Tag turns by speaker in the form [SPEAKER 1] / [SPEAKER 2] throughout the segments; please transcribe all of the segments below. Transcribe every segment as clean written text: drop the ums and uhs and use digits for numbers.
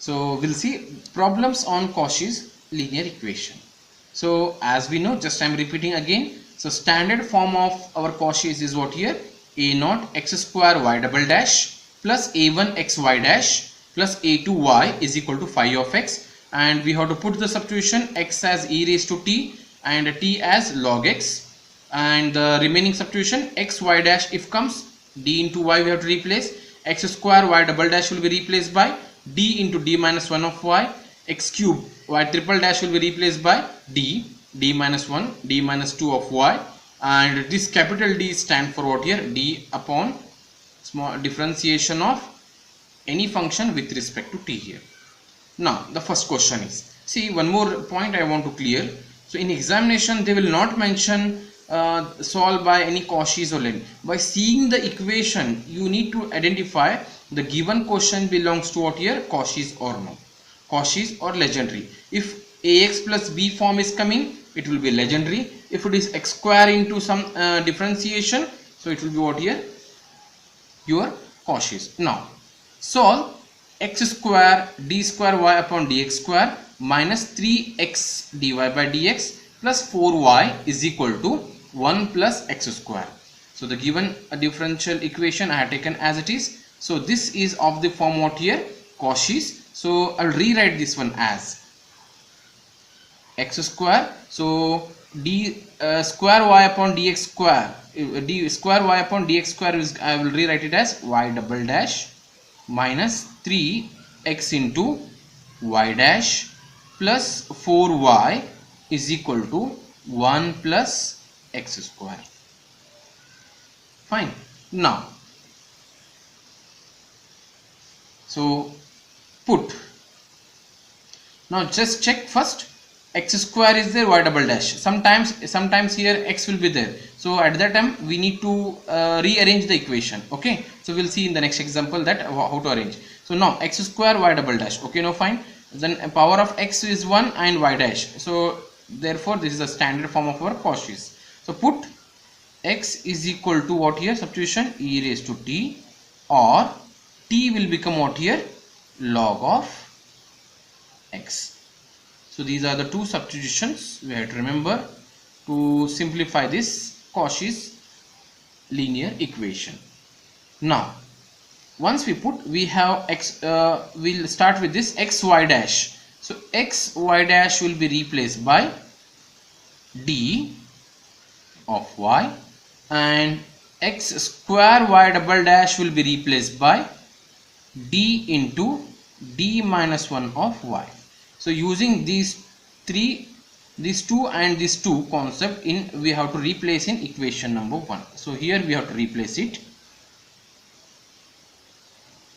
[SPEAKER 1] So we'll see problems on Cauchy's linear equation. So as we know, just I'm repeating again. So standard form of our Cauchy's is what here? A naught x square y double dash plus a1 xy dash plus a2 y is equal to phi of x, and we have to put the substitution x as e raised to t and t as log x, and the remaining substitution x y dash if comes, d into y we have to replace, x square y double dash will be replaced by d into d minus 1 of y, x cube y triple dash will be replaced by d minus 1 d minus 2 of y, and this capital D stand for what here? D upon small differentiation of any function with respect to t here. Now the first question is, see, one more point I want to clear. So in examination they will not mention solve by any Cauchy's or Legendry. By seeing the equation you need to identify the given question belongs to what here? Cauchy's or no, Cauchy's or Legendry. If ax plus b form is coming, it will be Legendry. If it is x square into some differentiation, so it will be what here? Your Cauchy's. Now solve x square d square y upon dx square minus 3x dy by dx plus 4y is equal to 1 plus x square. So the given differential equation I have taken as it is. So this is of the form what here? Cauchy's. So I'll rewrite this one as x square. So d square y upon dx square, d square y upon dx square is, I will rewrite it as y double dash minus 3x into y dash plus 4y is equal to 1 plus x square. Fine. Now so put, now just check first, x square is there, y double dash, sometimes here x will be there, so at that time we need to rearrange the equation. Okay, so we'll see in the next example that how to arrange. So now x square y double dash, okay, now fine, then power of x is 1 and y dash, so therefore this is a standard form of our Cauchy's. So put x is equal to what here? Substitution e raised to t, or t will become what here? Log of x. So these are the two substitutions we have to remember to simplify this Cauchy's linear equation. Now once we put, we have x, we'll start with this x y dash. So x y dash will be replaced by d of y, and x square y double dash will be replaced by d into d minus 1 of y. So using these two and these two concept in, we have to replace in equation number 1. So here we have to replace it.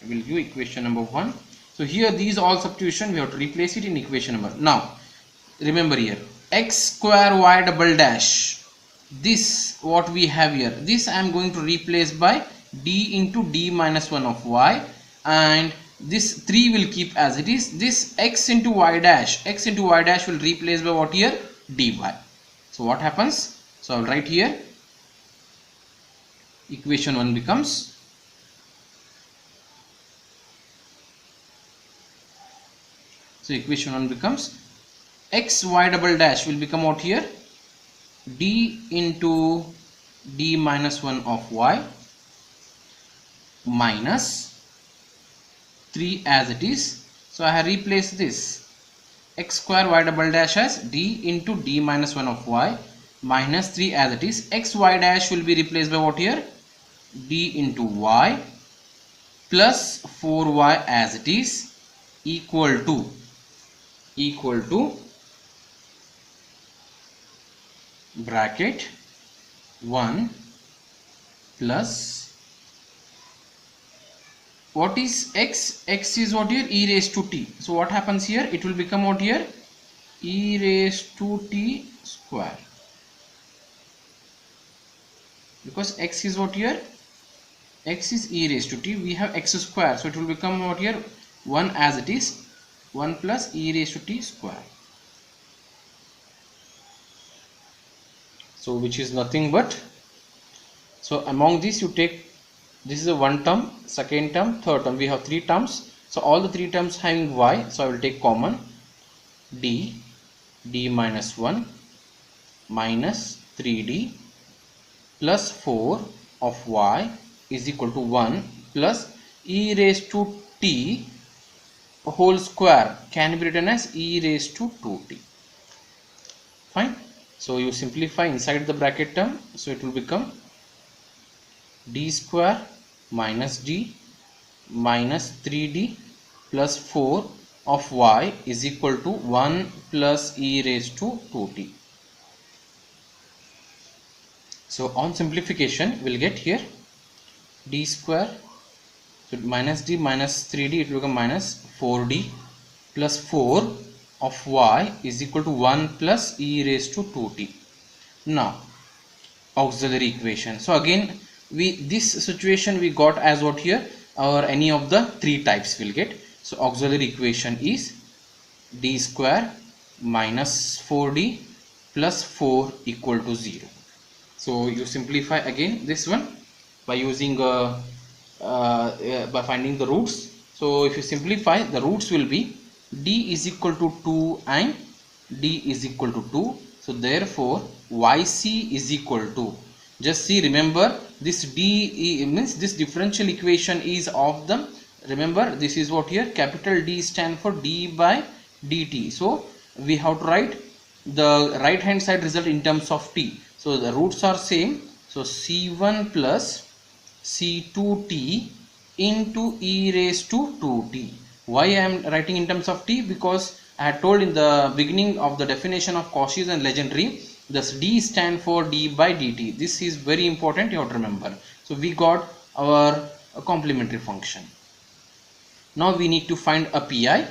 [SPEAKER 1] I will give equation number 1. So here these all substitution we have to replace it in equation number. Now remember here, x square y double dash, this what we have here, this I am going to replace by d into d minus 1 of y, and this 3 will keep as it is. This x into y dash will replace by what here? dy. So what happens? So I'll write here, equation 1 becomes, so equation 1 becomes x y double dash will become out here? D into d minus 1 of y minus 3 as it is. So I have replaced this x square y double dash as d into d minus 1 of y minus 3 as it is. X y dash will be replaced by what here? D into y plus 4y as it is, equal to bracket 1 plus, what is x? X is what here? E raised to t. So what happens here? It will become what here? E raised to t square, because x is what here? X is e raised to t, we have x square, so it will become what here? 1 as it is, 1 plus e raised to t square. So which is nothing but, so among these you take, this is a one term, second term, third term, we have 3 terms. So all the three terms having y, so I will take common d minus 1 minus 3d plus 4 of y is equal to 1 plus e raised to t whole square can be written as e raised to 2t. Fine. So you simplify inside the bracket term, so it will become d square minus d minus 3d plus 4 of y is equal to 1 plus e raised to 2t. So on simplification we'll get here d square, so minus d minus 3d, it will become minus 4d plus 4 of y is equal to 1 plus e raised to 2t. Now auxiliary equation. So again this situation we got as what here, or any of the three types will get. So auxiliary equation is d square minus 4d plus 4 equal to 0. So you simplify again this one by using by finding the roots. So if you simplify, the roots will be d is equal to 2 and d is equal to 2. So therefore yc is equal to, just see, remember this d means this differential equation is of the, remember this is what here, capital D stand for d by dt. So we have to write the right hand side result in terms of t. So the roots are same, so c1 plus c2t into e raised to 2t. Why I am writing in terms of t? Because I had told in the beginning of the definition of Cauchy's and Legendre, this d stand for d by dt. This is very important, you have to remember. So we got our complementary function. Now we need to find a pi.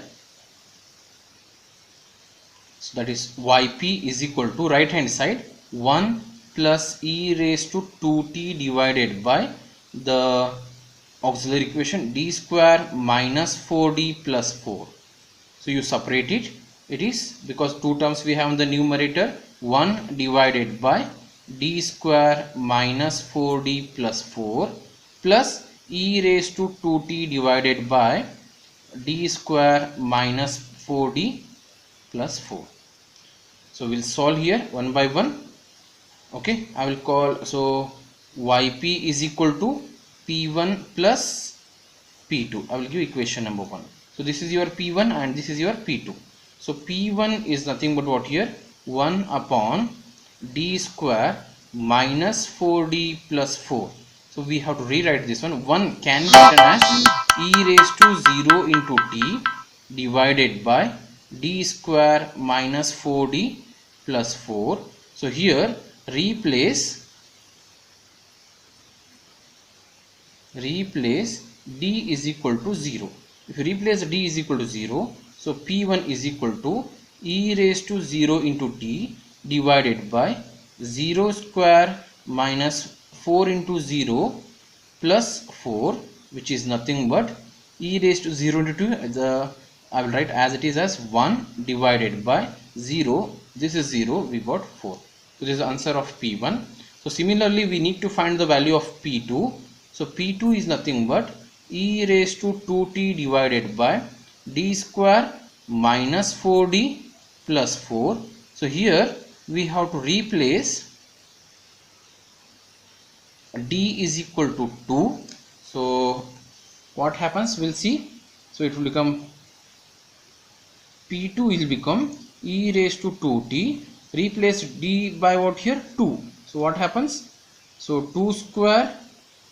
[SPEAKER 1] So that is yp is equal to, right hand side, 1 plus e raised to 2t divided by the auxiliary equation d square minus 4d plus 4. So you separate it. It is because two terms we have in the numerator, 1 divided by d square minus 4d plus 4 plus e raised to 2t divided by d square minus 4d plus 4. So we'll solve here one by one. Okay, I will call, so yp is equal to p1 plus p2. I will give equation number 1. So this is your p1 and this is your p2. So p1 is nothing but what here, 1 upon d square minus 4d plus 4. So we have to rewrite this one. 1 can be written as e raised to 0 into t divided by d square minus 4d plus 4. So here replace d is equal to 0. If you replace d is equal to 0, so p1 is equal to e raised to 0 into t divided by 0 square minus 4 into 0 plus 4, which is nothing but e raised to 0 into 2, I will write as it is as 1 divided by 0, this is 0, we got 4. So this is the answer of p1. So similarly we need to find the value of p2. So p2 is nothing but e raised to 2t divided by d square minus 4d plus 4. So here we have to replace d is equal to 2. So what happens, we'll see. So it will become p2 will become e raised to 2t, replace d by what here, 2. So what happens, so 2 square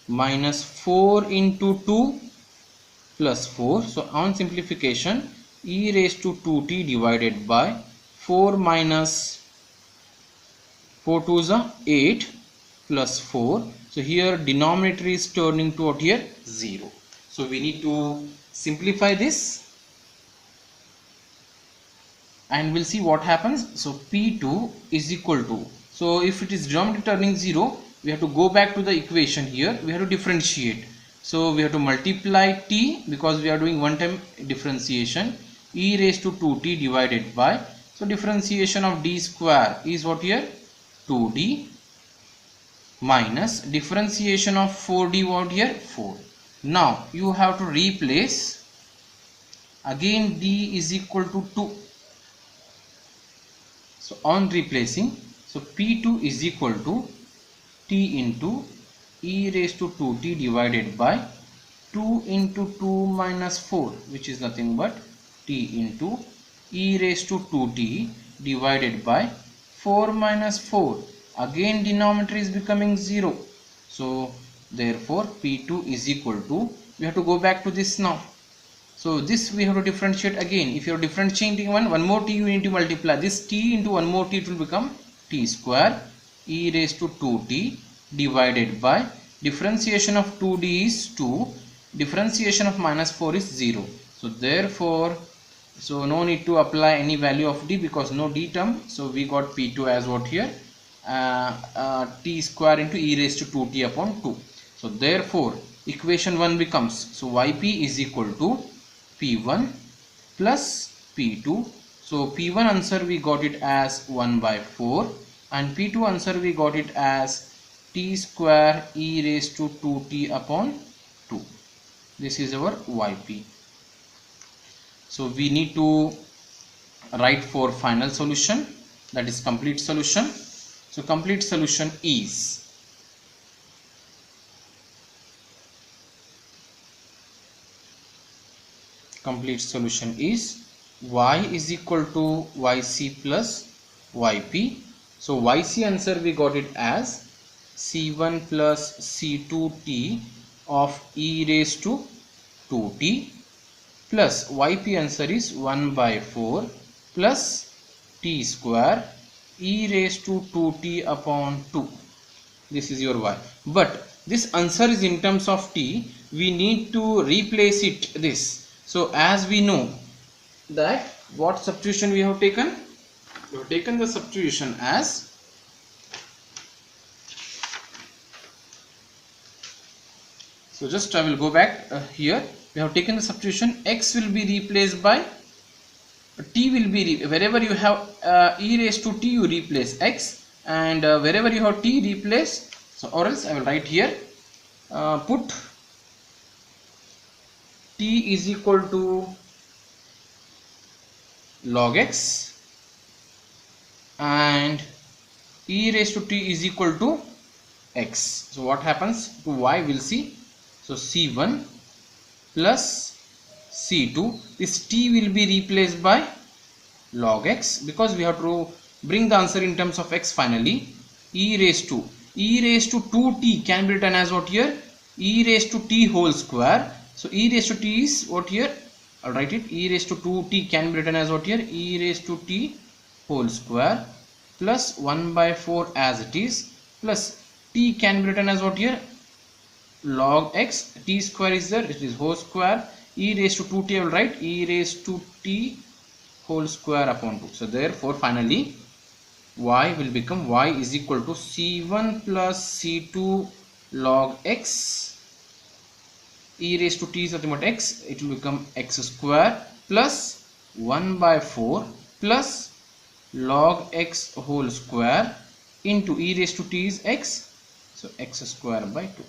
[SPEAKER 1] minus 4 into 2 plus 4. So on simplification, e raised to 2t divided by 4 minus 4 2 is 8 plus 4. So here denominator is turning to what here, 0. So we need to simplify this and we'll see what happens. So p2 is equal to, so if it is denominator turning 0, we have to go back to the equation here, we have to differentiate. So we have to multiply t because we are doing one time differentiation, e raised to 2t divided by, so differentiation of d square is what here, 2d minus differentiation of 4d what here, 4. Now you have to replace again d is equal to 2. So on replacing, so P2 is equal to t into e raised to 2t divided by 2 into 2 minus 4, which is nothing but t into e raised to 2t divided by 4 minus 4. Again denominator is becoming 0. So therefore P2 is equal to, we have to go back to this now. So this we have to differentiate again. If you are differentiating one more t, you need to multiply this t into one more t, it will become t square e raised to 2t divided by differentiation of 2d is 2, differentiation of minus 4 is 0. So therefore, so no need to apply any value of d because no d term. So we got P2 as what here, t square into e raised to 2t upon 2. So therefore equation 1 becomes, so yp is equal to P1 plus P2. So P1 answer we got it as 1 by 4 and P2 answer we got it as t square e raised to 2t upon 2. This is our yp. So we need to write for final solution, that is complete solution. So complete solution is, y is equal to yc plus yp. So yc answer we got it as c1 plus c2t of e raised to 2t plus yp answer is 1 by 4 plus t square e raised to 2t upon 2. This is your y. But this answer is in terms of t, we need to replace it this. So as we know that what substitution we have taken? We have taken the substitution as, so just I will go back here. We have taken the substitution, x will be replaced by t will be, wherever you have e raised to t you replace x, and wherever you have t replace, so or else I will write here, put t is equal to log x and e raised to t is equal to x. So what happens to y, we'll see. So c1 plus c2, this t will be replaced by log x because we have to bring the answer in terms of x finally. E raised to 2t can be written as what here, e raised to t whole square. So e raised to t is what here, I'll write it, e raised to 2t can be written as what here, e raised to t whole square plus 1 by 4 as it is, plus t can be written as what here, log x, t square is there, it is whole square, e raised to 2t I will write, e raised to t whole square upon 2. So therefore finally y will become, y is equal to c1 plus c2 log x, e raised to t is nothing but x, it will become x square plus 1 by 4 plus log x whole square into e raised to t is x, so x square by 2.